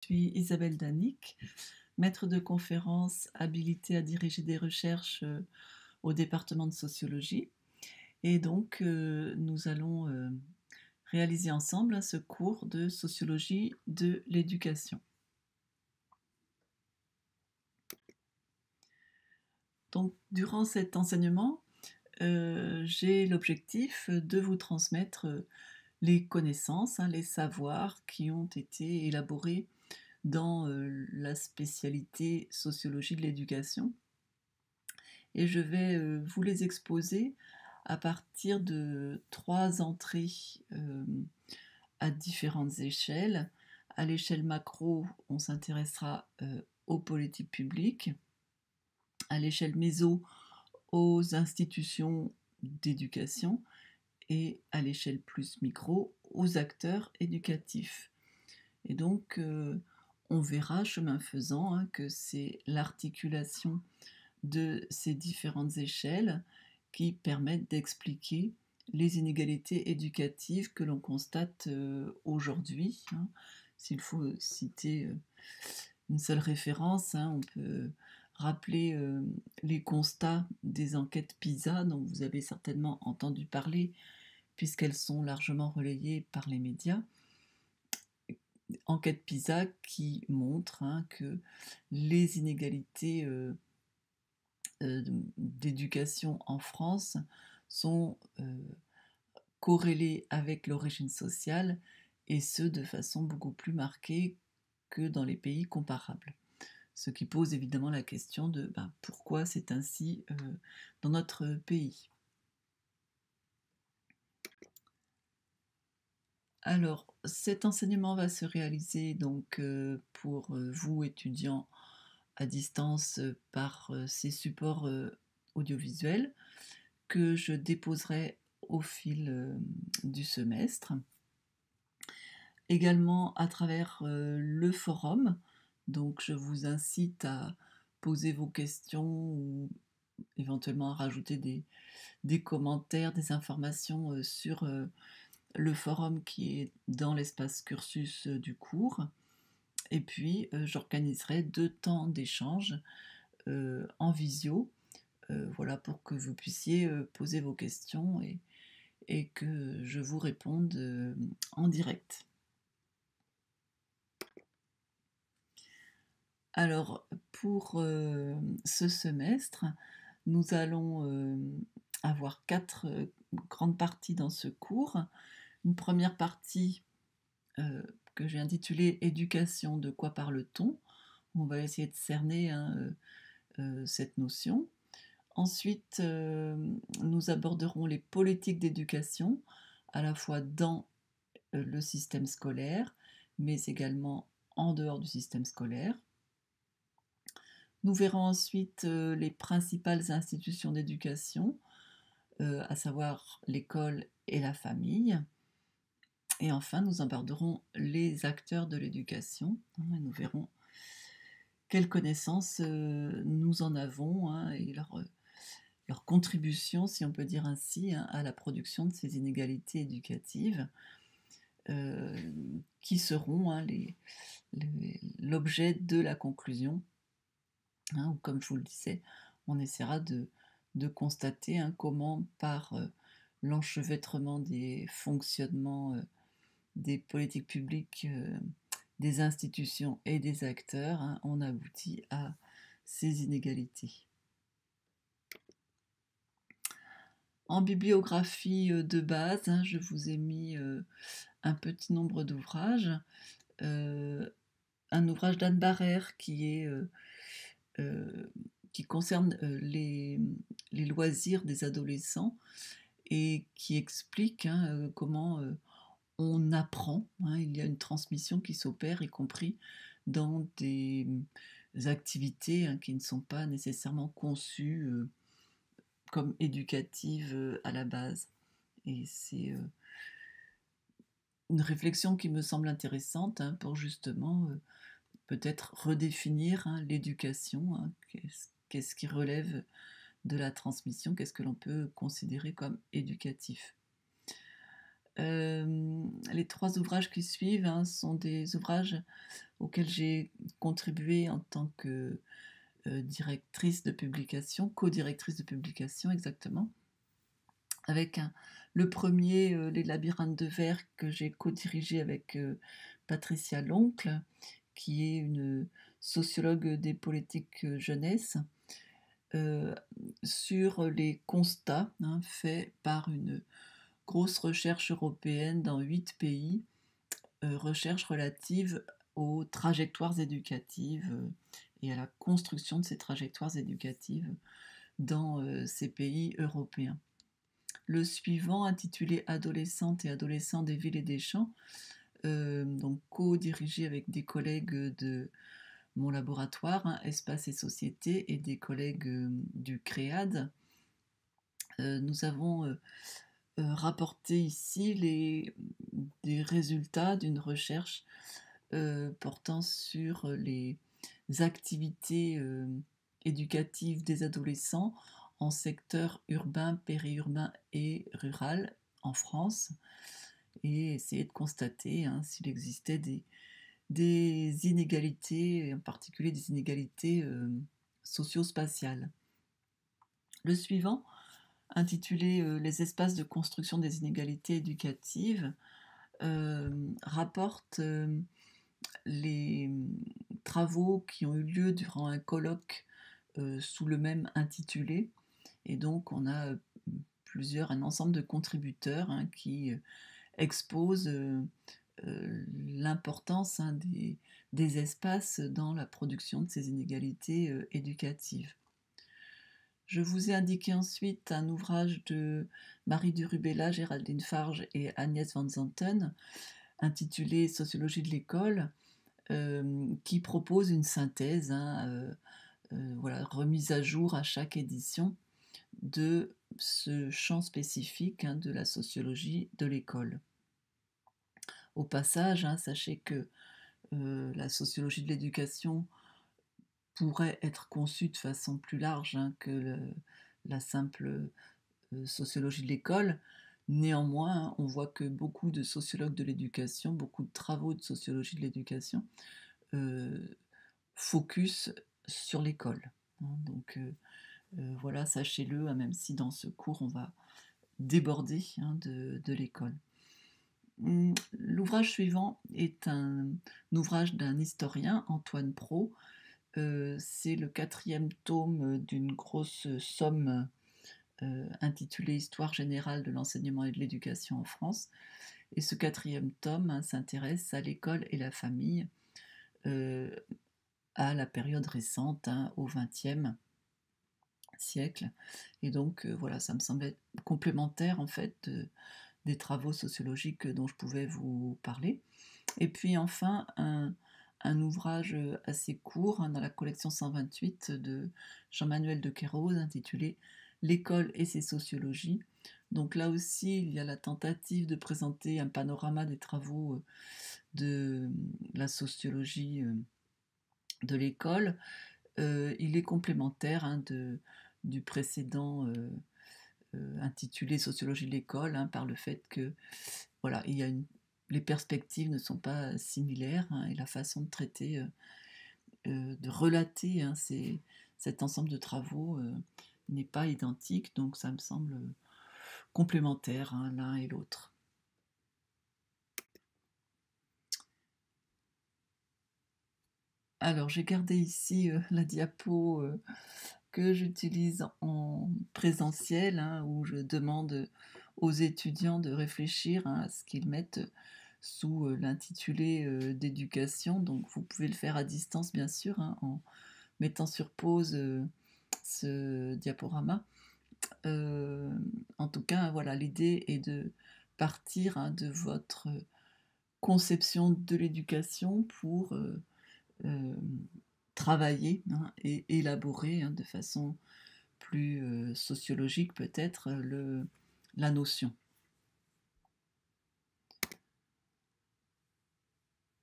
Je suis Isabelle Danic, maître de conférence habilitée à diriger des recherches au département de sociologie. Et donc, nous allons réaliser ensemble ce cours de sociologie de l'éducation. Donc, durant cet enseignement, j'ai l'objectif de vous transmettre les connaissances, les savoirs qui ont été élaborés dans la spécialité sociologie de l'éducation. Et je vais vous les exposer à partir de 3 entrées à différentes échelles. À l'échelle macro, on s'intéressera aux politiques publiques. À l'échelle méso, aux institutions d'éducation. Et à l'échelle plus micro, aux acteurs éducatifs. Et donc, on verra, chemin faisant, que c'est l'articulation de ces différentes échelles qui permettent d'expliquer les inégalités éducatives que l'on constate aujourd'hui. S'il faut citer une seule référence, on peut rappeler les constats des enquêtes PISA dont vous avez certainement entendu parler puisqu'elles sont largement relayées par les médias. Enquête PISA qui montre que les inégalités d'éducation en France sont corrélées avec l'origine sociale et ce de façon beaucoup plus marquée que dans les pays comparables. Ce qui pose évidemment la question de pourquoi c'est ainsi dans notre pays. Alors, cet enseignement va se réaliser donc pour vous étudiants à distance par ces supports audiovisuels que je déposerai au fil du semestre. Également à travers le forum, donc je vous incite à poser vos questions ou éventuellement à rajouter des commentaires, des informations sur le forum qui est dans l'espace cursus du cours. Et puis, j'organiserai 2 temps d'échange en visio, voilà, pour que vous puissiez poser vos questions et que je vous réponde en direct. Alors, pour ce semestre, nous allons avoir 4 grandes parties dans ce cours. Une première partie que j'ai intitulée « Éducation, de quoi parle-t-on ?» On va essayer de cerner cette notion. Ensuite, nous aborderons les politiques d'éducation, à la fois dans le système scolaire, mais également en dehors du système scolaire. Nous verrons ensuite les principales institutions d'éducation, à savoir l'école et la famille. Et enfin, nous aborderons les acteurs de l'éducation. Nous verrons quelles connaissances nous en avons et leur contribution, si on peut dire ainsi, à la production de ces inégalités éducatives qui seront l'objet de la conclusion. Ou comme je vous le disais, on essaiera de constater comment par l'enchevêtrement des fonctionnements des politiques publiques, des institutions et des acteurs, on aboutit à ces inégalités. En bibliographie de base, je vous ai mis un petit nombre d'ouvrages. Un ouvrage d'Anne Barrère qui concerne les loisirs des adolescents et qui explique comment on apprend. Il y a une transmission qui s'opère, y compris dans des activités qui ne sont pas nécessairement conçues comme éducatives à la base. Et c'est une réflexion qui me semble intéressante pour justement peut-être redéfinir l'éducation. Qu'est-ce qui relève de la transmission? Qu'est-ce que l'on peut considérer comme éducatif? Les 3 ouvrages qui suivent, sont des ouvrages auxquels j'ai contribué en tant que, directrice de publication, co-directrice de publication exactement, avec le premier, Les labyrinthes de verre que j'ai co-dirigé avec, Patricia Loncle, qui est une sociologue des politiques, jeunesse, heu, sur les constats, faits par une grosse recherche européenne dans 8 pays, recherche relative aux trajectoires éducatives, et à la construction de ces trajectoires éducatives dans, ces pays européens. Le suivant, intitulé Adolescentes et adolescents des villes et des champs, donc co-dirigé avec des collègues de mon laboratoire, Espace et Société, et des collègues, du CREAD. Nous avons, rapporté ici des résultats d'une recherche, portant sur les activités, éducatives des adolescents en secteur urbain, périurbain et rural en France, et essayer de constater, s'il existait des inégalités, et en particulier des inégalités, socio-spatiales. Le suivant, intitulé, Les espaces de construction des inégalités éducatives, rapporte, les, travaux qui ont eu lieu durant un colloque, sous le même intitulé, et donc on a, un ensemble de contributeurs, qui, exposent, l'importance, des espaces dans la production de ces inégalités, éducatives. Je vous ai indiqué ensuite un ouvrage de Marie Durubella, Géraldine Farge et Agnès Van Zanten, intitulé Sociologie de l'école, qui propose une synthèse, voilà, remise à jour à chaque édition de ce champ spécifique, de la sociologie de l'école. Au passage, sachez que la sociologie de l'éducation pourrait être conçue de façon plus large, que la simple, sociologie de l'école. Néanmoins, on voit que beaucoup de sociologues de l'éducation, beaucoup de travaux de sociologie de l'éducation, focus sur l'école. Donc voilà, sachez-le, même si dans ce cours on va déborder, de l'école. L'ouvrage suivant est un ouvrage d'un historien, Antoine Pro. C'est le 4e tome d'une grosse somme, intitulée Histoire générale de l'enseignement et de l'éducation en France. Et ce 4e tome, s'intéresse à l'école et la famille, à la période récente, au XXe siècle. Et donc voilà, ça me semblait complémentaire en fait des travaux sociologiques dont je pouvais vous parler. Et puis enfin, un ouvrage assez court, dans la collection 128 de Jean-Manuel de Queyroz, intitulé L'école et ses sociologies. Donc là aussi, il y a la tentative de présenter un panorama des travaux de la sociologie de l'école. Il est complémentaire du précédent intitulé Sociologie de l'école, par le fait que voilà, les perspectives ne sont pas similaires, et la façon de traiter, de relater, cet ensemble de travaux n'est pas identique, donc ça me semble complémentaire, l'un et l'autre. Alors j'ai gardé ici la diapo que j'utilise en présentiel, où je demande aux étudiants de réfléchir, à ce qu'ils mettent sous l'intitulé d'éducation. Donc vous pouvez le faire à distance bien sûr, en mettant sur pause ce diaporama. En tout cas, voilà, l'idée est de partir de votre conception de l'éducation pour travailler et élaborer de façon plus sociologique peut-être la notion.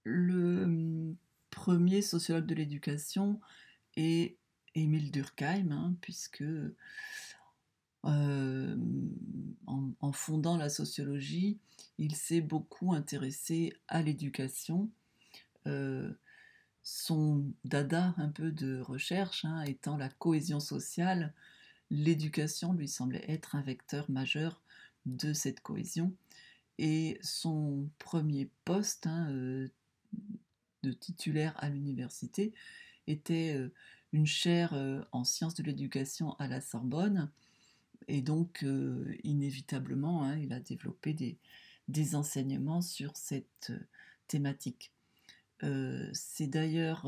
Le premier sociologue de l'éducation est Émile Durkheim, puisque En fondant la sociologie, il s'est beaucoup intéressé à l'éducation. Son dada un peu de recherche, étant la cohésion sociale, l'éducation lui semblait être un vecteur majeur de cette cohésion. Et son premier poste de titulaire à l'université était une chaire en sciences de l'éducation à la Sorbonne. Et donc, inévitablement, il a développé des enseignements sur cette thématique. C'est d'ailleurs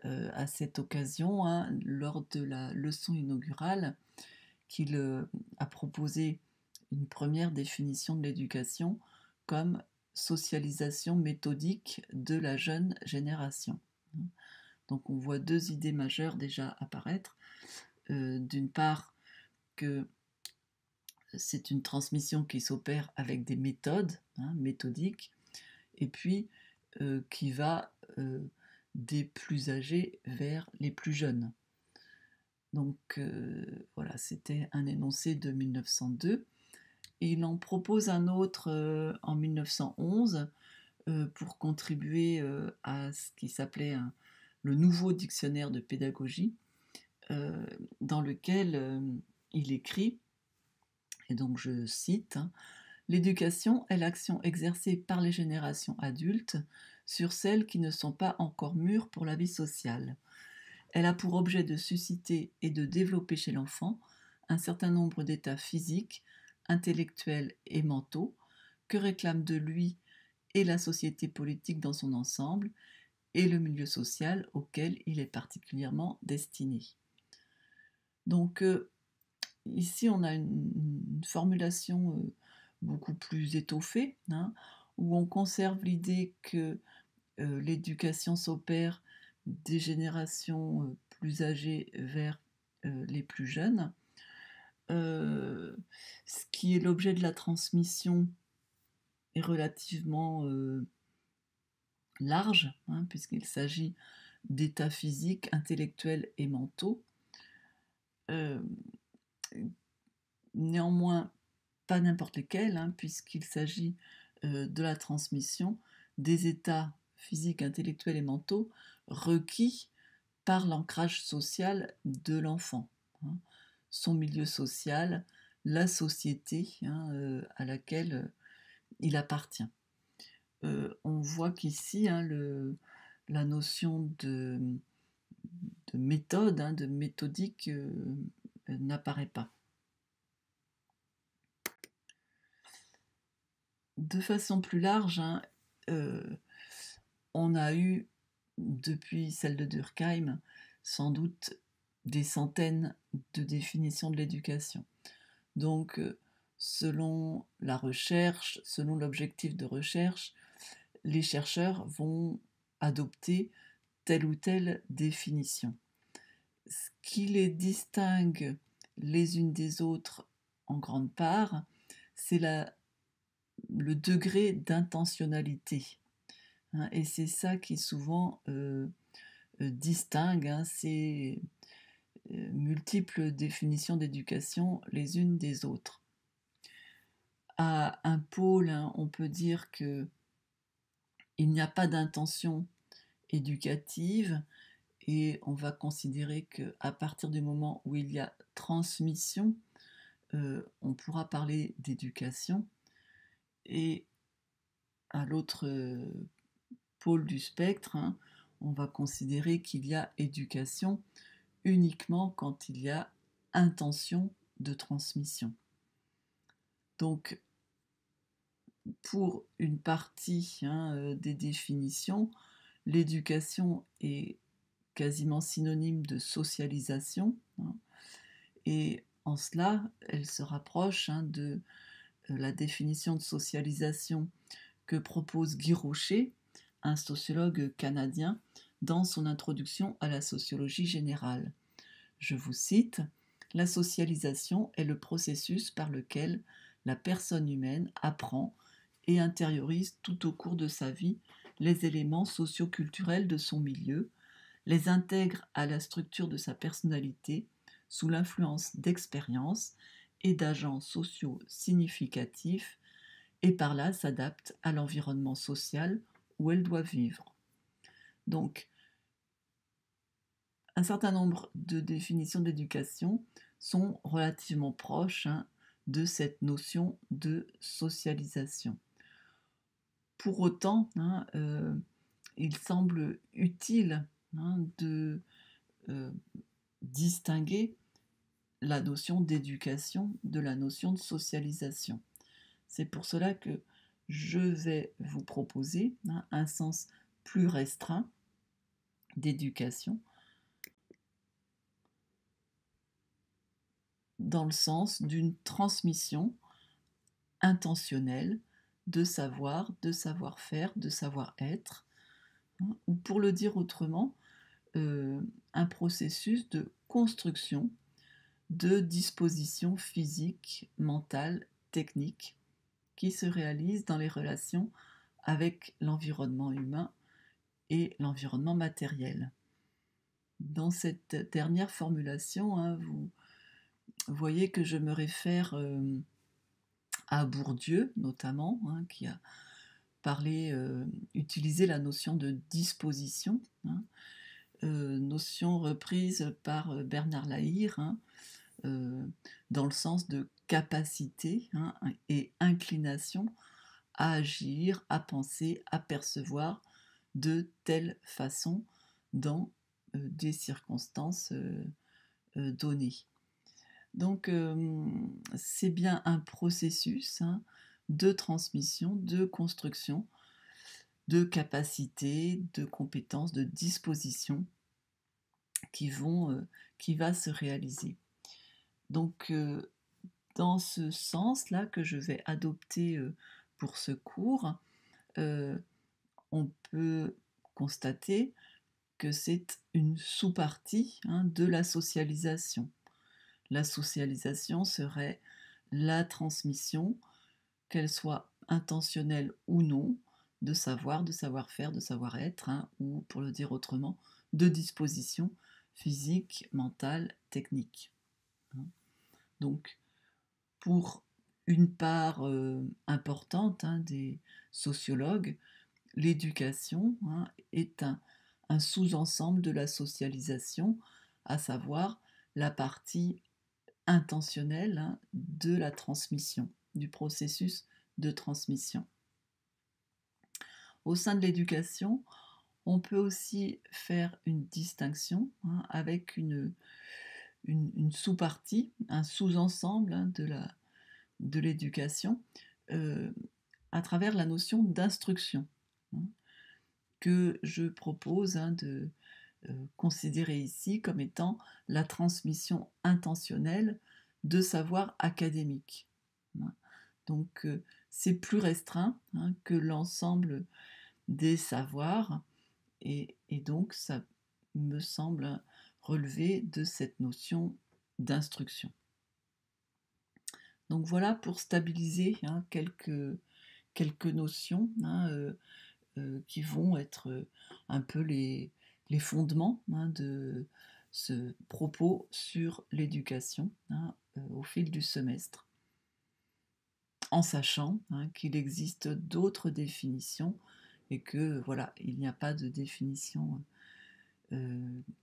à cette occasion, lors de la leçon inaugurale, qu'il a proposé une première définition de l'éducation comme socialisation méthodique de la jeune génération. Donc on voit deux idées majeures déjà apparaître. D'une part, que c'est une transmission qui s'opère avec des méthodes méthodiques, et puis qui va des plus âgés vers les plus jeunes. Donc voilà, c'était un énoncé de 1902. Et il en propose un autre en 1911 pour contribuer à ce qui s'appelait le nouveau dictionnaire de pédagogie, dans lequel il écrit, et donc je cite, l'éducation est l'action exercée par les générations adultes sur celles qui ne sont pas encore mûres pour la vie sociale. Elle a pour objet de susciter et de développer chez l'enfant un certain nombre d'états physiques, intellectuels et mentaux que réclament de lui et la société politique dans son ensemble et le milieu social auquel il est particulièrement destiné. Donc ici on a une formulation beaucoup plus étoffée, où on conserve l'idée que l'éducation s'opère des générations plus âgées vers les plus jeunes. Ce qui est l'objet de la transmission est relativement large, puisqu'il s'agit d'états physiques, intellectuels et mentaux. Néanmoins, pas n'importe lesquels, puisqu'il s'agit de la transmission des états physiques, intellectuels et mentaux requis par l'ancrage social de l'enfant, son milieu social, la société à laquelle il appartient. On voit qu'ici, la notion de méthode, de méthodique, n'apparaît pas. De façon plus large, on a eu, depuis celle de Durkheim, sans doute des centaines de définitions de l'éducation. Donc, selon la recherche, selon l'objectif de recherche, les chercheurs vont adopter telle ou telle définition. Ce qui les distingue les unes des autres en grande part, c'est le degré d'intentionnalité. Et c'est ça qui souvent distingue ces multiples définitions d'éducation les unes des autres. À un pôle, on peut dire qu'il n'y a pas d'intention éducative, et on va considérer qu'à partir du moment où il y a transmission, on pourra parler d'éducation. Et à l'autre pôle du spectre, on va considérer qu'il y a éducation uniquement quand il y a intention de transmission. Donc, pour une partie des définitions, l'éducation est quasiment synonyme de socialisation, et en cela, elle se rapproche de la définition de socialisation que propose Guy Rocher, un sociologue canadien, dans son introduction à la sociologie générale. Je vous cite, « La socialisation est le processus par lequel la personne humaine apprend et intériorise tout au cours de sa vie les éléments socio-culturels de son milieu, les intègre à la structure de sa personnalité, sous l'influence d'expériences et d'agents sociaux significatifs et par là s'adapte à l'environnement social où elle doit vivre. Donc, un certain nombre de définitions d'éducation sont relativement proches de cette notion de socialisation. Pour autant, il semble utile de distinguer la notion d'éducation de la notion de socialisation. C'est pour cela que je vais vous proposer un sens plus restreint d'éducation, dans le sens d'une transmission intentionnelle de savoir, de savoir-faire, de savoir-être, ou pour le dire autrement, un processus de construction de dispositions physiques, mentales, techniques, qui se réalisent dans les relations avec l'environnement humain et l'environnement matériel. Dans cette dernière formulation, vous voyez que je me réfère à Bourdieu notamment, qui a utilisé la notion de disposition, notion reprise par Bernard Lahire, dans le sens de capacité et inclination à agir, à penser, à percevoir de telle façon dans des circonstances données. Donc c'est bien un processus de transmission, de construction, de capacité, de compétences, de dispositions qui va se réaliser. Donc dans ce sens-là que je vais adopter pour ce cours, on peut constater que c'est une sous-partie de la socialisation. La socialisation serait la transmission, qu'elle soit intentionnelle ou non, de savoir, de savoir-faire, de savoir-être, ou pour le dire autrement, de dispositions physiques, mentales, techniques. Donc, pour une part importante des sociologues, l'éducation est un sous-ensemble de la socialisation, à savoir la partie intentionnelle de la transmission, du processus de transmission. Au sein de l'éducation, on peut aussi faire une distinction avec une sous-partie, un sous-ensemble de l'éducation à travers la notion d'instruction que je propose de considérer ici comme étant la transmission intentionnelle de savoir académique. Donc c'est plus restreint que l'ensemble des savoirs et donc ça me semble relever de cette notion d'instruction. Donc voilà pour stabiliser quelques notions qui vont être un peu les fondements de ce propos sur l'éducation au fil du semestre, en sachant qu'il existe d'autres définitions et que voilà, il n'y a pas de définition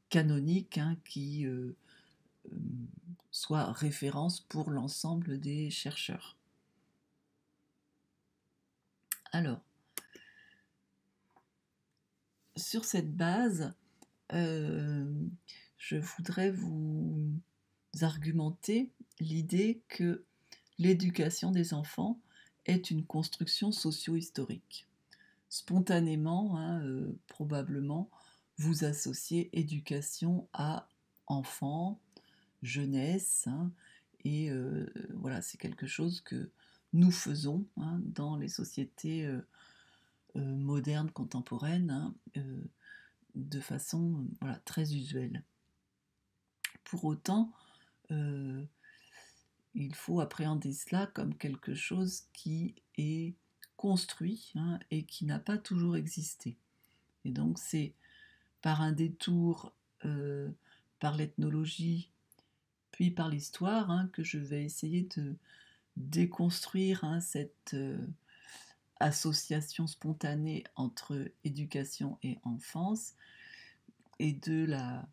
canonique qui soit référence pour l'ensemble des chercheurs. Alors, sur cette base, je voudrais vous argumenter l'idée que l'éducation des enfants est une construction socio-historique. Spontanément, probablement, vous associez éducation à enfant, jeunesse, et voilà, c'est quelque chose que nous faisons dans les sociétés modernes, contemporaines, de façon très usuelle. Pour autant, il faut appréhender cela comme quelque chose qui est construit et qui n'a pas toujours existé. Et donc c'est par un détour par l'ethnologie puis par l'histoire, hein, que je vais essayer de déconstruire, hein, cette association spontanée entre éducation et enfance, et de la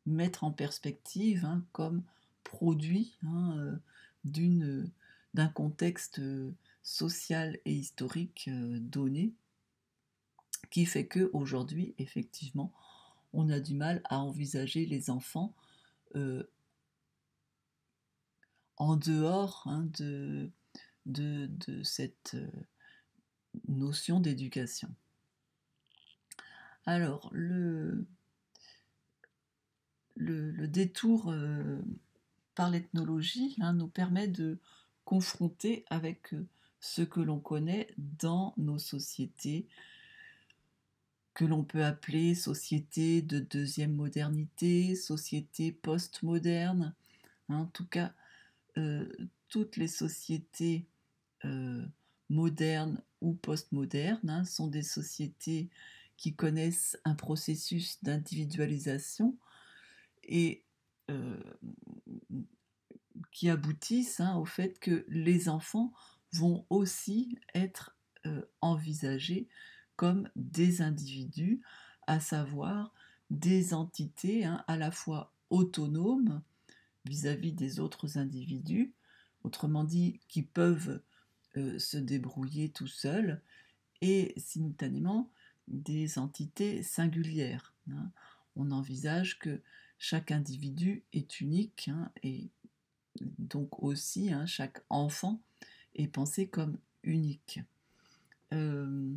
mettre en perspective, hein, comme produit, hein, d'un contexte social et historique donné, qui fait qu'aujourd'hui, effectivement, on a du mal à envisager les enfants euh, en dehors, hein, de cette notion d'éducation. Alors, le détour par l'ethnologie, hein, nous permet de confronter avec ce que l'on connaît dans nos sociétés, que l'on peut appeler société de deuxième modernité, société post-moderne. Hein, en tout cas, euh, toutes les sociétés euh, modernes ou post-modernes, hein, sont des sociétés qui connaissent un processus d'individualisation et euh, qui aboutissent, hein, au fait que les enfants vont aussi être envisagés comme des individus, à savoir des entités, hein, à la fois autonomes vis-à-vis des autres individus, autrement dit, qui peuvent se débrouiller tout seuls, et simultanément des entités singulières, hein. On envisage que chaque individu est unique, hein, et donc aussi, hein, chaque enfant est pensé comme unique. Euh,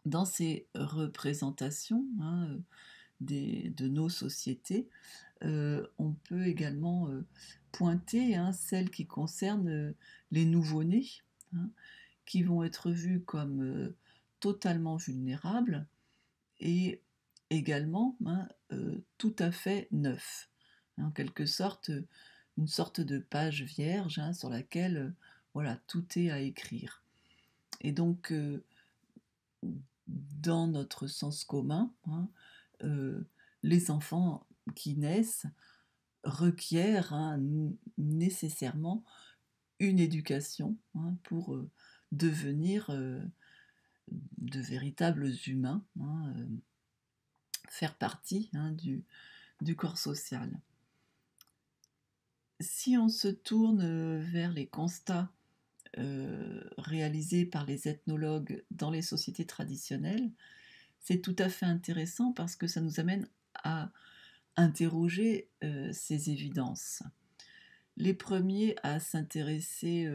dans ces représentations, hein, de nos sociétés, on peut également pointer, hein, celles qui concernent les nouveau-nés, hein, qui vont être vus comme totalement vulnérables et également, hein, tout à fait neufs. En quelque sorte, une sorte de page vierge, hein, sur laquelle voilà, tout est à écrire. Et donc, dans notre sens commun, hein, les enfants qui naissent requièrent, hein, nécessairement une éducation, hein, pour devenir de véritables humains, hein, faire partie, hein, du corps social. Si on se tourne vers les constats réalisés par les ethnologues dans les sociétés traditionnelles, c'est tout à fait intéressant parce que ça nous amène à interroger ces évidences. Les premiers à s'intéresser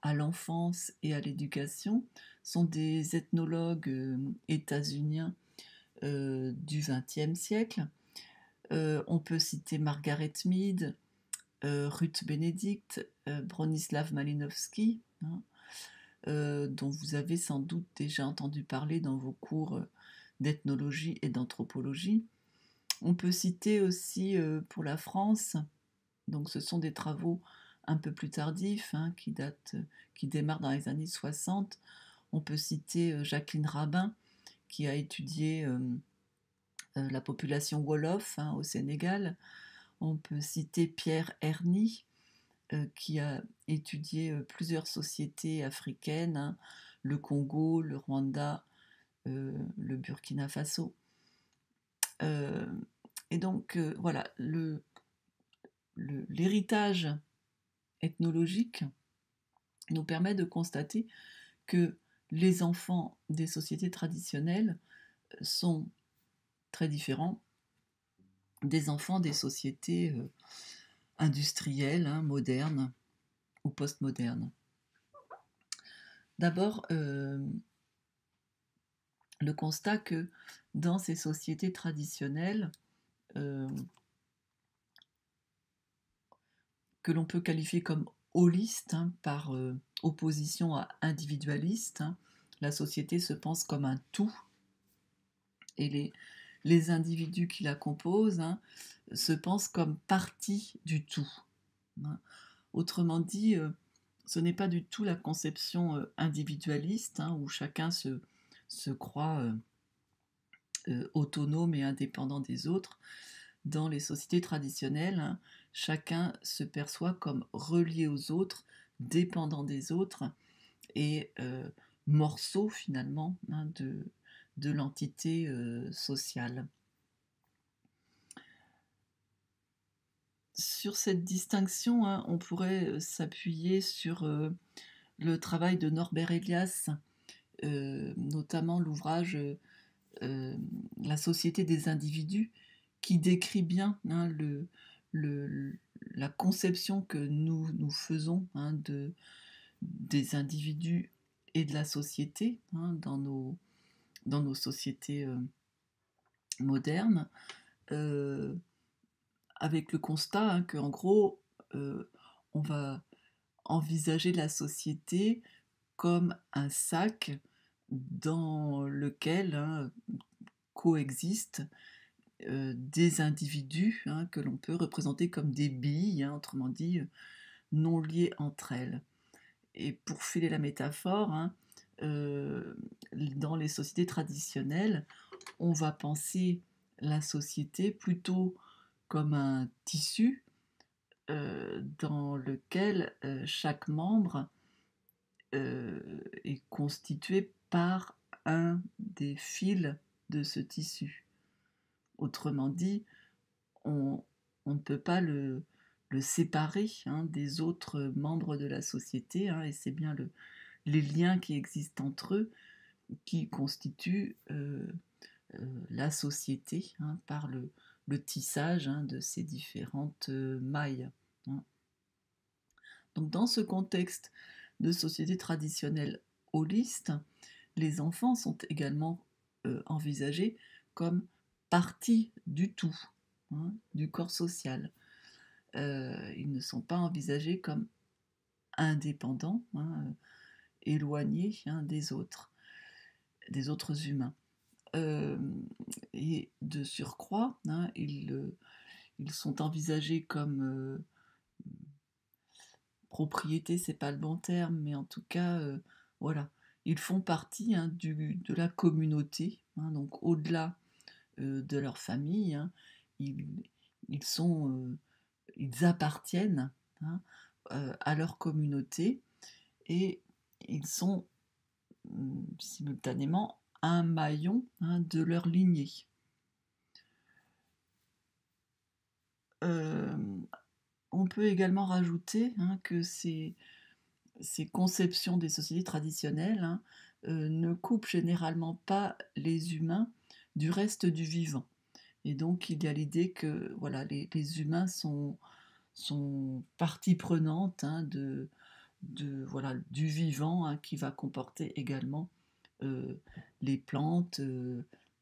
à l'enfance et à l'éducation sont des ethnologues états-uniens du XXe siècle. On peut citer Margaret Mead, Ruth Benedict, Bronislaw Malinowski, hein, dont vous avez sans doute déjà entendu parler dans vos cours d'ethnologie et d'anthropologie. On peut citer aussi pour la France, donc ce sont des travaux un peu plus tardifs, hein, qui démarrent dans les années 60. On peut citer Jacqueline Rabin, qui a étudié la population Wolof, hein, au Sénégal. On peut citer Pierre Herny, qui a étudié plusieurs sociétés africaines, hein, le Congo, le Rwanda, le Burkina Faso. Et donc, voilà, l'héritage ethnologique nous permet de constater que les enfants des sociétés traditionnelles sont très différents des enfants des sociétés industrielles, hein, modernes ou postmodernes. D'abord, le constat que dans ces sociétés traditionnelles, que l'on peut qualifier comme holistes, hein, par opposition à individualistes, hein, la société se pense comme un tout, et les individus qui la composent, hein, se pensent comme partie du tout, hein. Autrement dit, ce n'est pas du tout la conception individualiste, hein, où chacun se croit autonome et indépendant des autres, dans les sociétés traditionnelles, hein, chacun se perçoit comme relié aux autres, dépendant des autres et morceau finalement, hein, de l'entité sociale. Sur cette distinction, hein, on pourrait s'appuyer sur le travail de Norbert Elias, notamment l'ouvrage La société des individus, qui décrit bien, hein, le- la conception que nous faisons, hein, des individus et de la société, hein, dans nos sociétés modernes, euh, avec le constat, hein, qu'en gros, on va envisager la société comme un sac dans lequel, hein, coexistent des individus, hein, que l'on peut représenter comme des billes, hein, autrement dit, non liées entre elles. Et pour filer la métaphore, hein, dans les sociétés traditionnelles, on va penser la société plutôt comme un tissu dans lequel chaque membre est constitué par un des fils de ce tissu. Autrement dit, on, on ne peut pas le séparer, hein, des autres membres de la société, hein, et c'est bien les liens qui existent entre eux qui constituent la société, hein, par le tissage, hein, de ces différentes mailles, hein. Donc dans ce contexte de société traditionnelle holiste, les enfants sont également envisagés comme partie du tout, hein, du corps social. Ils ne sont pas envisagés comme indépendants, hein, éloignés, hein, des autres humains. Et de surcroît, hein, ils sont envisagés comme propriété, c'est pas le bon terme, mais en tout cas, voilà, ils font partie, hein, de la communauté, hein, donc au-delà de leur famille, hein, ils, ils sont, ils appartiennent, hein, à leur communauté et ils sont simultanément un maillon, hein, de leur lignée. Euh, on peut également rajouter, hein, que ces conceptions des sociétés traditionnelles, hein, ne coupent généralement pas les humains du reste du vivant. Et donc il y a l'idée que voilà, les humains sont partie prenante, hein, voilà, du vivant, hein, qui va comporter également euh, les plantes,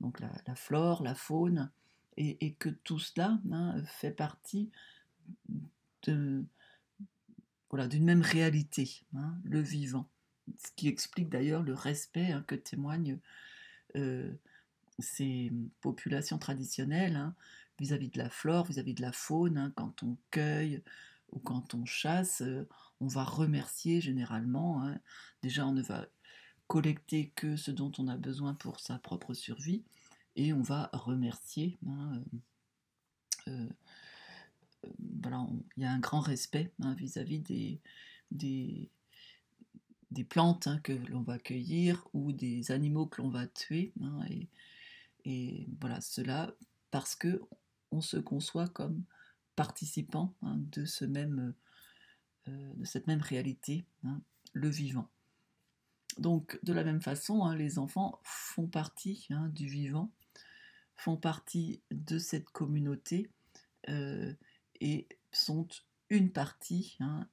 donc la flore, la faune, et que tout cela, hein, fait partie de, voilà, d'une même réalité, hein, le vivant. Ce qui explique d'ailleurs le respect, hein, que témoignent euh, ces populations traditionnelles, hein, vis-à-vis de la flore, vis-à-vis de la faune, hein. Quand on cueille ou quand on chasse, on va remercier généralement, hein. Déjà, on ne va collecter que ce dont on a besoin pour sa propre survie, et on va remercier, hein, euh, voilà, il y a un grand respect, hein, vis-à-vis des, des plantes, hein, que l'on va cueillir ou des animaux que l'on va tuer, hein, et voilà, cela parce que on se conçoit comme participant, hein, de cette même réalité, hein, le vivant. Donc de la même façon, hein, les enfants font partie, hein, du vivant, font partie de cette communauté, euh, et sont une partie, hein,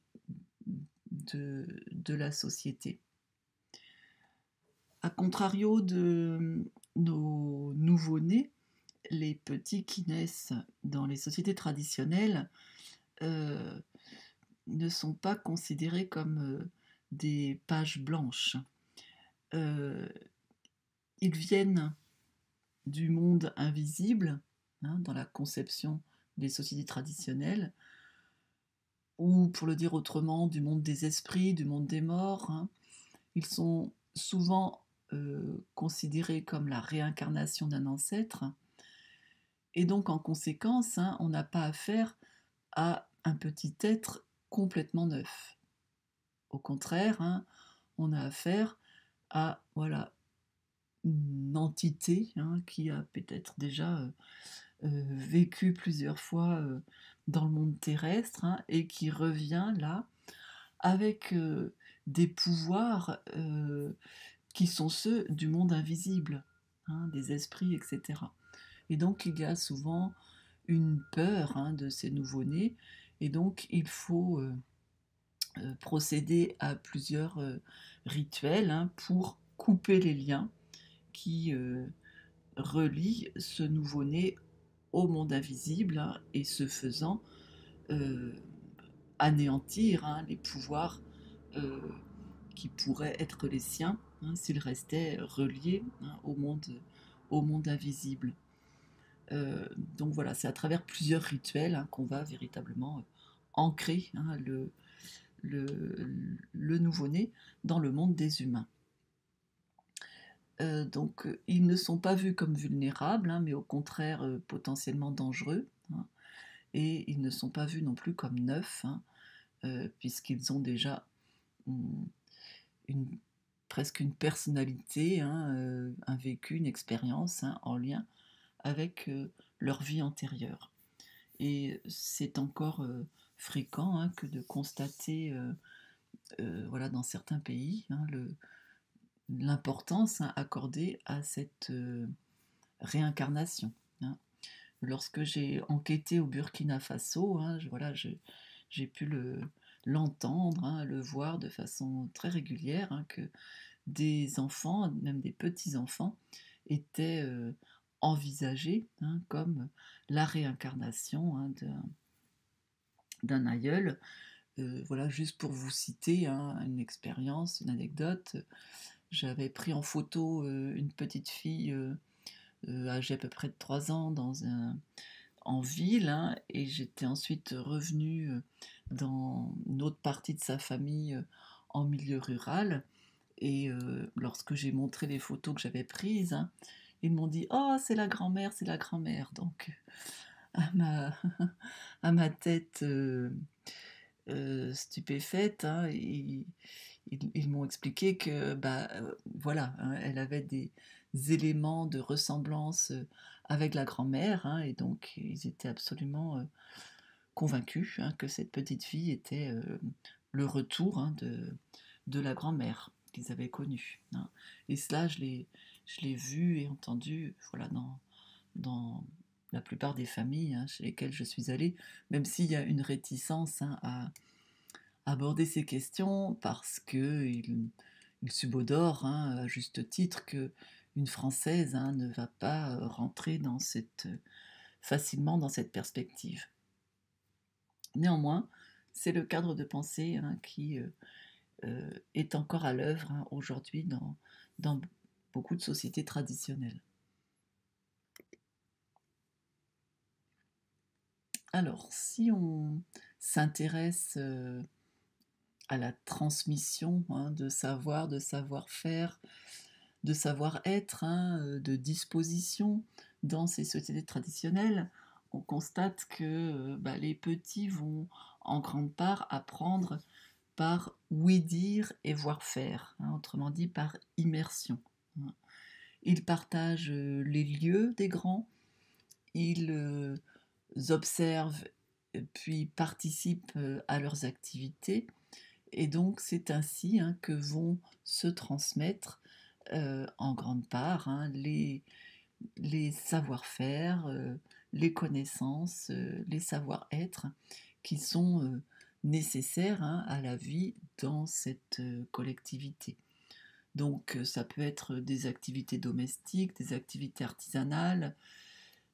de la société. A contrario de nos nouveau-nés, les petits qui naissent dans les sociétés traditionnelles euh, ne sont pas considérés comme des pages blanches. Euh, ils viennent du monde invisible, hein, dans la conception des sociétés traditionnelles, ou pour le dire autrement, du monde des esprits, du monde des morts, hein. Ils sont souvent considérés comme la réincarnation d'un ancêtre, Et donc en conséquence, hein, on n'a pas affaire à un petit être complètement neuf. Au contraire, hein, on a affaire à voilà, une entité, hein, qui a peut-être déjà vécu plusieurs fois dans le monde terrestre, hein, et qui revient là avec des pouvoirs qui sont ceux du monde invisible, hein, des esprits, etc. Et donc il y a souvent une peur, hein, de ces nouveau-nés, et donc il faut procéder à plusieurs rituels, hein, pour couper les liens qui relient ce nouveau-né au monde invisible, hein, et ce faisant euh, anéantir, hein, les pouvoirs euh, qui pourraient être les siens, hein, s'ils restaient reliés, hein, au monde invisible. Donc voilà, c'est à travers plusieurs rituels, hein, qu'on va véritablement ancrer, hein, le, le nouveau-né dans le monde des humains. Donc ils ne sont pas vus comme vulnérables, hein, mais au contraire potentiellement dangereux, hein, et ils ne sont pas vus non plus comme neufs, hein, puisqu'ils ont déjà hum, une, presque une personnalité, hein, un vécu, une expérience, hein, en lien avec leur vie antérieure. Et c'est encore fréquent, hein, que de constater, voilà, dans certains pays, hein, l'importance, hein, accordée à cette réincarnation, hein. Lorsque j'ai enquêté au Burkina Faso, hein, voilà, j'ai pu l'entendre, hein, le voir de façon très régulière, hein, que des enfants, même des petits-enfants, étaient envisagés, hein, comme la réincarnation, hein, d'un aïeul. Voilà, juste pour vous citer, hein, une expérience, une anecdote, j'avais pris en photo une petite fille âgée à peu près de 3 ans en ville, hein, et j'étais ensuite revenue dans une autre partie de sa famille en milieu rural. Et lorsque j'ai montré les photos que j'avais prises, hein, ils m'ont dit: «Oh, c'est la grand-mère, c'est la grand-mère». Donc, à ma, à ma tête stupéfaite, hein, ils m'ont expliqué que, bah, voilà, hein, elle avait des éléments de ressemblance avec la grand-mère, hein, et donc ils étaient absolument convaincus, hein, que cette petite fille était le retour, hein, de la grand-mère qu'ils avaient connue, hein. Et cela, je l'ai vu et entendu, voilà, dans la plupart des familles, hein, chez lesquelles je suis allée, même s'il y a une réticence, hein, à aborder ces questions parce qu'il subodore, hein, à juste titre, que une Française, hein, ne va pas rentrer facilement dans cette perspective. Néanmoins, c'est le cadre de pensée, hein, qui est encore à l'œuvre, hein, aujourd'hui dans beaucoup de sociétés traditionnelles. Alors, si on s'intéresse à la transmission, hein, de savoir, de savoir-faire, de savoir-être, hein, de disposition dans ces sociétés traditionnelles, on constate que bah, les petits vont en grande part apprendre par ouï-dire et voir faire, hein, autrement dit par immersion, hein. Ils partagent les lieux des grands, ils observent puis participent à leurs activités, et donc c'est ainsi, hein, que vont se transmettre en grande part, hein, les savoir-faire, les connaissances, les savoir-être qui sont nécessaires, hein, à la vie dans cette collectivité. Donc ça peut être des activités domestiques, des activités artisanales,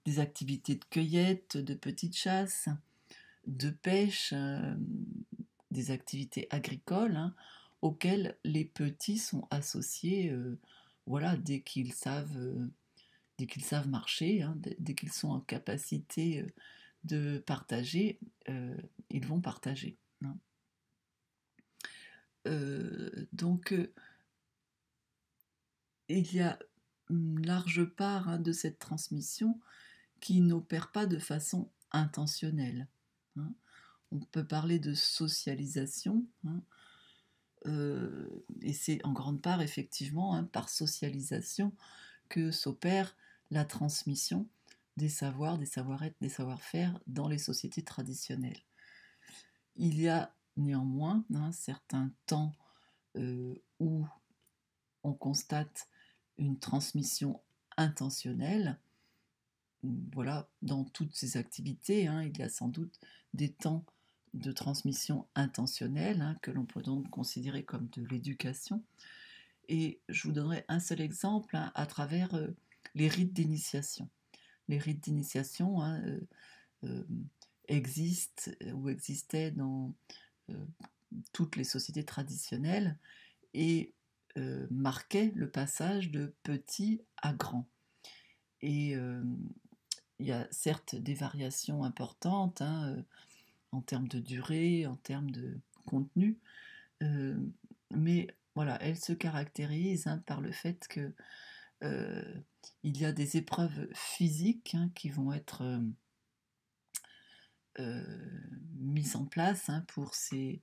des activités de cueillette, de petite chasse, de pêche, des activités agricoles, hein, auxquelles les petits sont associés, voilà, dès qu'ils savent marcher, hein, dès qu'ils sont en capacité de partager, ils vont partager, hein. Donc il y a une large part, hein, de cette transmission qui n'opèrent pas de façon intentionnelle, hein. On peut parler de socialisation, hein, et c'est en grande part effectivement, hein, par socialisation que s'opère la transmission des savoirs, des savoir-être, des savoir-faire dans les sociétés traditionnelles. Il y a néanmoins, hein, certains temps où on constate une transmission intentionnelle. Voilà, dans toutes ces activités, hein, il y a sans doute des temps de transmission intentionnelle, hein, que l'on peut donc considérer comme de l'éducation. Et je vous donnerai un seul exemple, hein, à travers les rites d'initiation. Les rites d'initiation, hein, euh, existent ou existaient dans euh, toutes les sociétés traditionnelles et marquaient le passage de petit à grand. Et il y a certes des variations importantes, hein, en termes de durée, en termes de contenu, euh, mais voilà, elles se caractérisent, hein, par le fait que il y a des épreuves physiques, hein, qui vont être mises en place, hein, pour ces,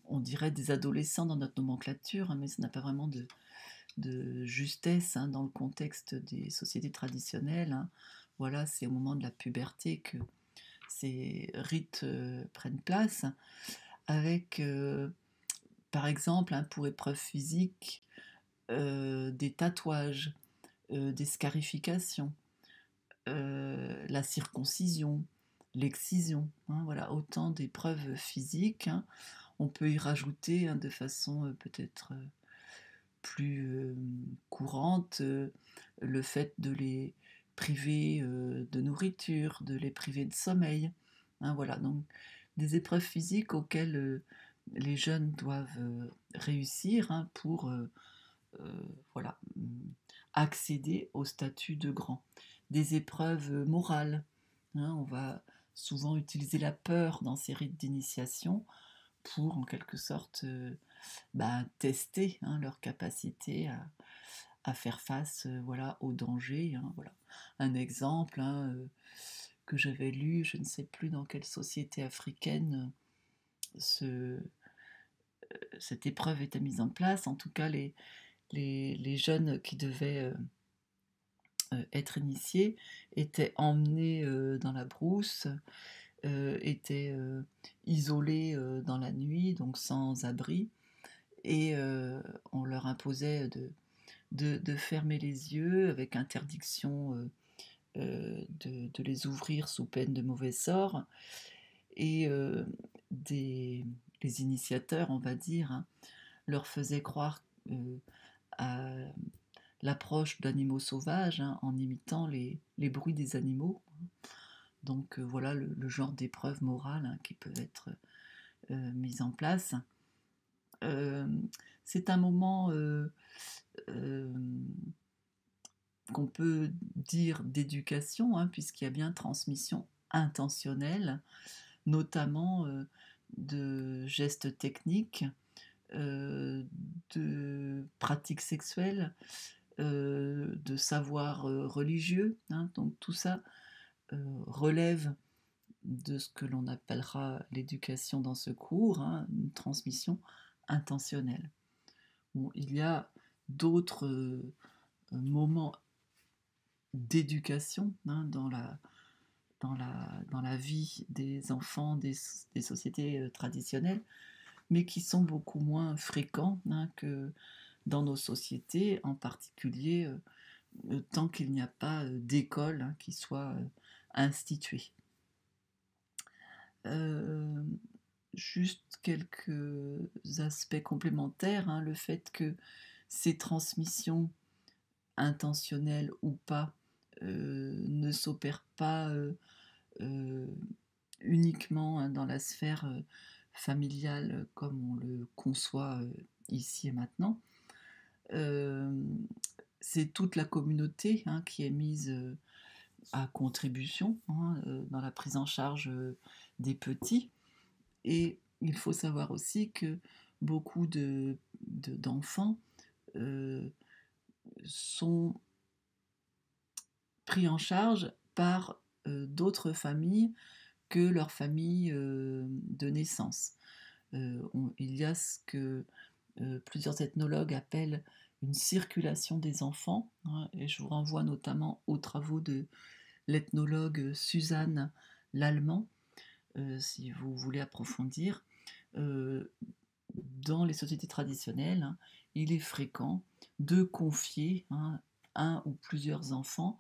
on dirait des adolescents dans notre nomenclature, hein, mais ça n'a pas vraiment de justesse, hein, dans le contexte des sociétés traditionnelles, hein. Voilà, c'est au moment de la puberté que ces rites prennent place, avec, par exemple, hein, pour épreuve physique, des tatouages, des scarifications, la circoncision, l'excision, hein, voilà, autant d'épreuves physiques, hein. On peut y rajouter, hein, de façon peut-être plus courante, le fait de les priver de nourriture, de les priver de sommeil, hein, voilà, donc des épreuves physiques auxquelles les jeunes doivent réussir, hein, pour voilà, accéder au statut de grand. Des épreuves morales, hein, on va souvent utiliser la peur dans ces rites d'initiation pour en quelque sorte tester, hein, leur capacité à faire face, voilà, aux dangers, hein, voilà. Un exemple, hein, que j'avais lu, je ne sais plus dans quelle société africaine ce, cette épreuve était mise en place. En tout cas, les jeunes qui devaient être initiés étaient emmenés dans la brousse, étaient isolés dans la nuit, donc sans abri, et on leur imposait de fermer les yeux avec interdiction de les ouvrir sous peine de mauvais sort. Et les initiateurs, on va dire, hein, leur faisaient croire à l'approche d'animaux sauvages, hein, en imitant les bruits des animaux. Donc voilà le genre d'épreuves morales, hein, qui peuvent être mises en place. Euh, c'est un moment euh, qu'on peut dire d'éducation, hein, puisqu'il y a bien transmission intentionnelle, notamment de gestes techniques, de pratiques sexuelles, de savoirs religieux, hein. Donc tout ça relève de ce que l'on appellera l'éducation dans ce cours, hein, une transmission intentionnelle. Bon, il y a d'autres moments d'éducation, hein, dans la vie des enfants des sociétés traditionnelles, mais qui sont beaucoup moins fréquents, hein, que dans nos sociétés, en particulier tant qu'il n'y a pas d'école, hein, qui soit instituée. Euh, Juste quelques aspects complémentaires, hein, le fait que ces transmissions, intentionnelles ou pas, ne s'opèrent pas euh, uniquement, hein, dans la sphère familiale comme on le conçoit ici et maintenant. Euh, c'est toute la communauté, hein, qui est mise à contribution, hein, dans la prise en charge des petits. Et il faut savoir aussi que beaucoup d'enfants sont pris en charge par d'autres familles que leur famille de naissance. Il y a ce que plusieurs ethnologues appellent une circulation des enfants, hein, et je vous renvoie notamment aux travaux de l'ethnologue Suzanne Lallemand, si vous voulez approfondir. Dans les sociétés traditionnelles, hein, il est fréquent de confier, hein, un ou plusieurs enfants,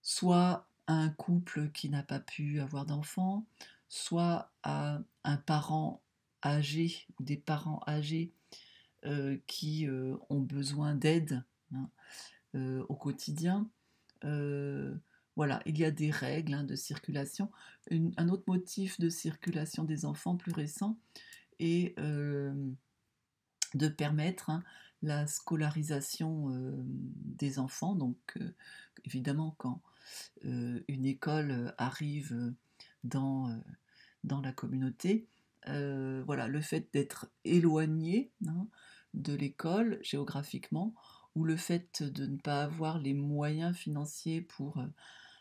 soit à un couple qui n'a pas pu avoir d'enfants, soit à un parent âgé ou des parents âgés qui ont besoin d'aide, hein, au quotidien. Voilà, il y a des règles, hein, de circulation. Un autre motif de circulation des enfants plus récent est de permettre, hein, la scolarisation des enfants. Donc évidemment, quand une école arrive dans, dans la communauté, voilà, le fait d'être éloigné, hein, de l'école géographiquement, ou le fait de ne pas avoir les moyens financiers pour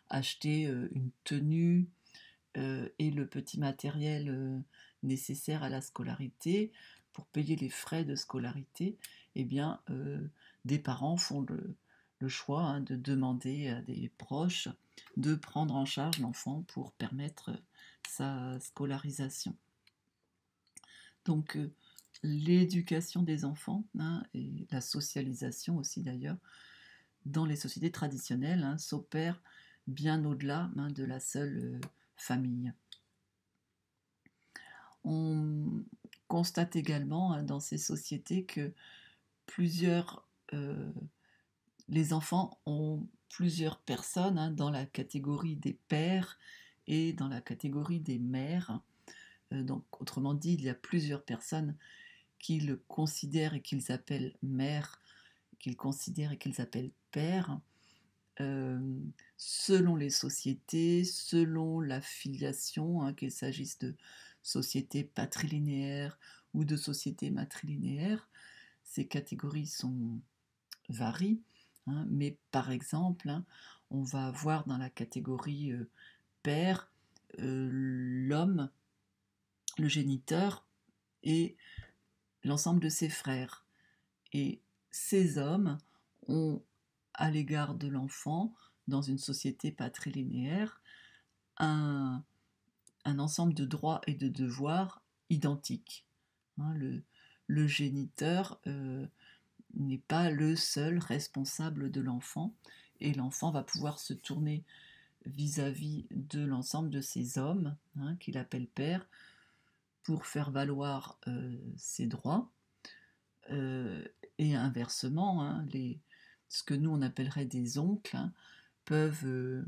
acheter une tenue et le petit matériel nécessaire à la scolarité, pour payer les frais de scolarité, eh bien, des parents font le choix, hein, de demander à des proches de prendre en charge l'enfant pour permettre sa scolarisation. Donc, l'éducation des enfants, hein, et la socialisation aussi d'ailleurs, dans les sociétés traditionnelles, hein, s'opère bien au-delà, hein, de la seule famille. On constate également, hein, dans ces sociétés que plusieurs, les enfants ont plusieurs personnes, hein, dans la catégorie des pères et dans la catégorie des mères. Donc, autrement dit, il y a plusieurs personnes qu'ils considèrent et qu'ils appellent mères, qu'ils considèrent et qu'ils appellent pères, selon les sociétés, selon la filiation, hein, qu'il s'agisse de sociétés patrilinéaires ou de sociétés matrilinéaires. Ces catégories varient, hein, mais par exemple, hein, on va avoir dans la catégorie père l'homme, le géniteur et l'ensemble de ses frères. Et ces hommes ont, à l'égard de l'enfant, dans une société patrilinéaire, un ensemble de droits et de devoirs identiques. Hein, le géniteur n'est pas le seul responsable de l'enfant, et l'enfant va pouvoir se tourner vis-à-vis de l'ensemble de ces hommes, hein, qu'il appelle père, pour faire valoir ses droits. Et inversement, hein, ce que nous on appellerait des oncles, hein, peuvent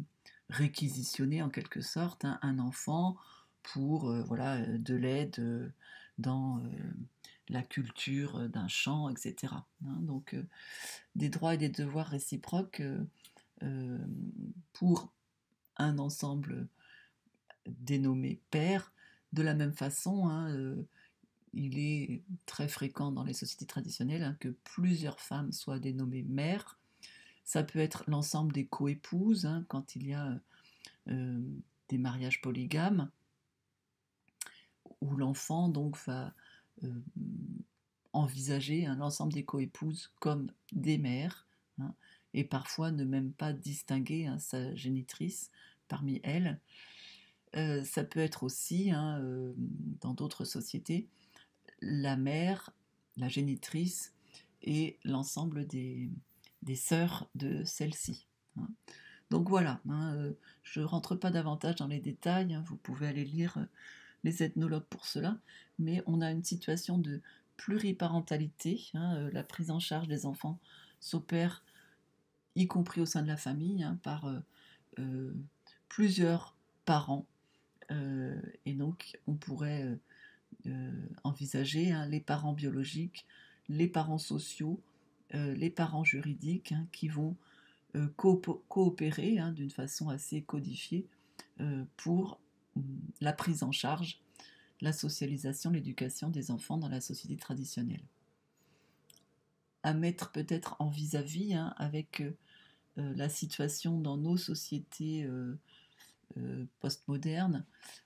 réquisitionner en quelque sorte, hein, un enfant pour voilà, de l'aide dans la culture d'un champ, etc. Hein. Donc des droits et des devoirs réciproques pour un ensemble dénommé père. De la même façon, hein, il est très fréquent dans les sociétés traditionnelles, hein, que plusieurs femmes soient dénommées mères. Ça peut être l'ensemble des coépouses, hein, quand il y a des mariages polygames, où l'enfant donc va envisager, hein, l'ensemble des coépouses comme des mères, hein, et parfois ne même pas distinguer, hein, sa génitrice parmi elles. Ça peut être aussi, hein, dans d'autres sociétés, la mère, la génitrice et l'ensemble des sœurs de celle-ci. Hein. Donc voilà, hein, je ne rentre pas davantage dans les détails, hein, vous pouvez aller lire les ethnologues pour cela, mais on a une situation de pluriparentalité, hein, la prise en charge des enfants s'opère, y compris au sein de la famille, hein, par plusieurs parents, et donc on pourrait envisager, hein, les parents biologiques, les parents sociaux, les parents juridiques, hein, qui vont coopérer, hein, d'une façon assez codifiée pour la prise en charge, la socialisation, l'éducation des enfants dans la société traditionnelle. À mettre peut-être en vis-à-vis, hein, avec la situation dans nos sociétés postmodernes,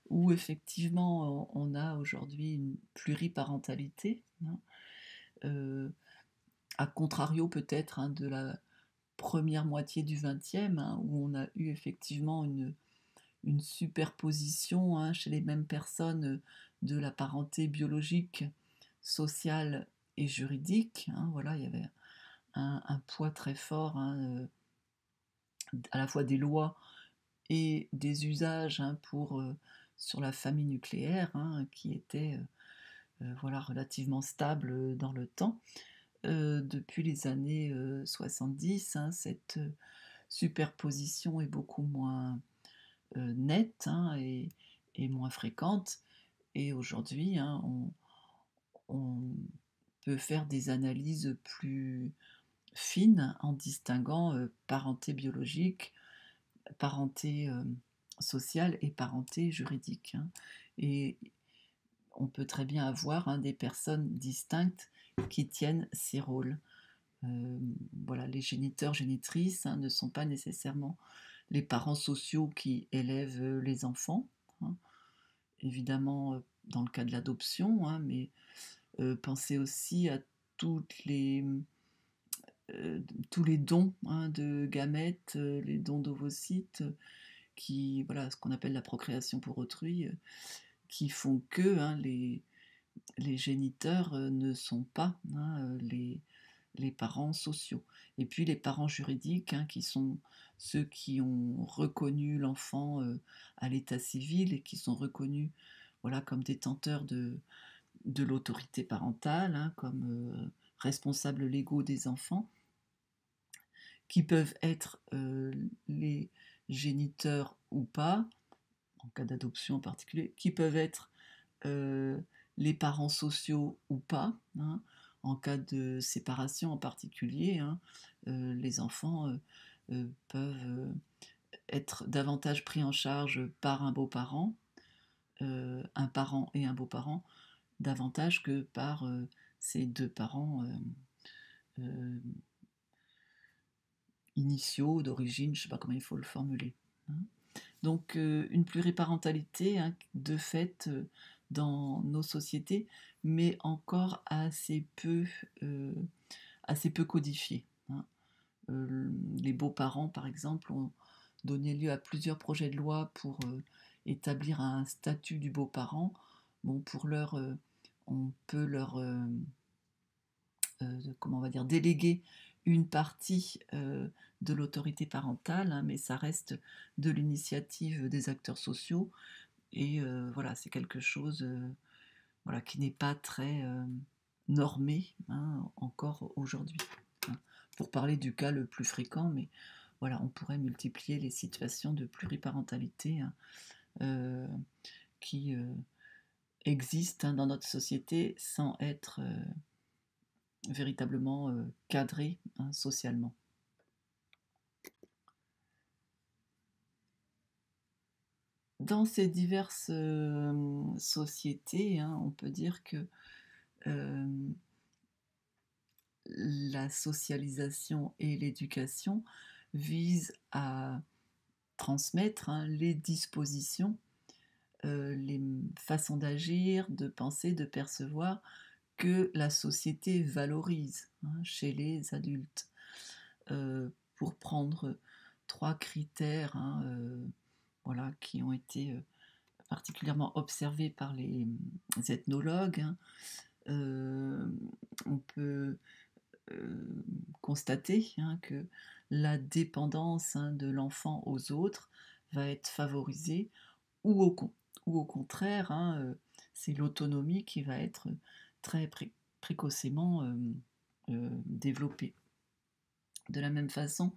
où effectivement on a aujourd'hui une pluriparentalité, hein, à contrario peut-être, hein, de la première moitié du XXe, hein, où on a eu effectivement une superposition, hein, chez les mêmes personnes, de la parenté biologique, sociale et juridique, hein. Voilà, il y avait un poids très fort, hein, à la fois des lois et des usages, hein, sur la famille nucléaire, hein, qui était voilà, relativement stable dans le temps. Depuis les années 70, hein, cette superposition est beaucoup moins nette, hein, et moins fréquente. Et aujourd'hui, hein, on peut faire des analyses plus fines en distinguant parenté biologique, parenté sociale et parenté juridique, hein. Et on peut très bien avoir, hein, des personnes distinctes qui tiennent ces rôles. Euh, voilà, les géniteurs, génitrices, hein, ne sont pas nécessairement les parents sociaux qui élèvent les enfants, hein. Évidemment, dans le cas de l'adoption, hein, mais pensez aussi à toutes les, tous les dons, hein, de gamètes, les dons d'ovocytes, qui, voilà, ce qu'on appelle la procréation pour autrui, qui font que, hein, les géniteurs ne sont pas, hein, les parents sociaux. Et puis les parents juridiques, hein, qui sont ceux qui ont reconnu l'enfant à l'état civil et qui sont reconnus, voilà, comme détenteurs de l'autorité parentale, hein, comme responsables légaux des enfants, qui peuvent être les géniteurs ou pas, en cas d'adoption en particulier, qui peuvent être euh, les parents sociaux ou pas, hein, en cas de séparation en particulier, hein, les enfants peuvent être davantage pris en charge par un beau-parent, un parent et un beau-parent, davantage que par ces deux parents euh, initiaux, d'origine, je ne sais pas comment il faut le formuler, hein. Donc une pluriparentalité, hein, de fait, dans nos sociétés, mais encore assez peu codifiée, hein. Les beaux-parents, par exemple, ont donné lieu à plusieurs projets de loi pour établir un statut du beau-parent. Bon, pour l'heure, on peut leur comment on va dire, déléguer une partie de l'autorité parentale, hein, mais ça reste de l'initiative des acteurs sociaux. Et voilà, c'est quelque chose, voilà, qui n'est pas très normé, hein, encore aujourd'hui, hein. Pour parler du cas le plus fréquent, mais voilà, on pourrait multiplier les situations de pluriparentalité, hein, euh, qui existent, hein, dans notre société sans être véritablement cadrées, hein, socialement. Dans ces diverses sociétés, hein, on peut dire que euh, la socialisation et l'éducation visent à transmettre, hein, les dispositions, les façons d'agir, de penser, de percevoir que la société valorise, hein, chez les adultes. Pour prendre trois critères, hein, voilà, qui ont été particulièrement observés par les ethnologues, hein, euh, on peut constater, hein, que la dépendance, hein, de l'enfant aux autres va être favorisée, ou au contraire, hein, c'est l'autonomie qui va être très précocement développée. De la même façon,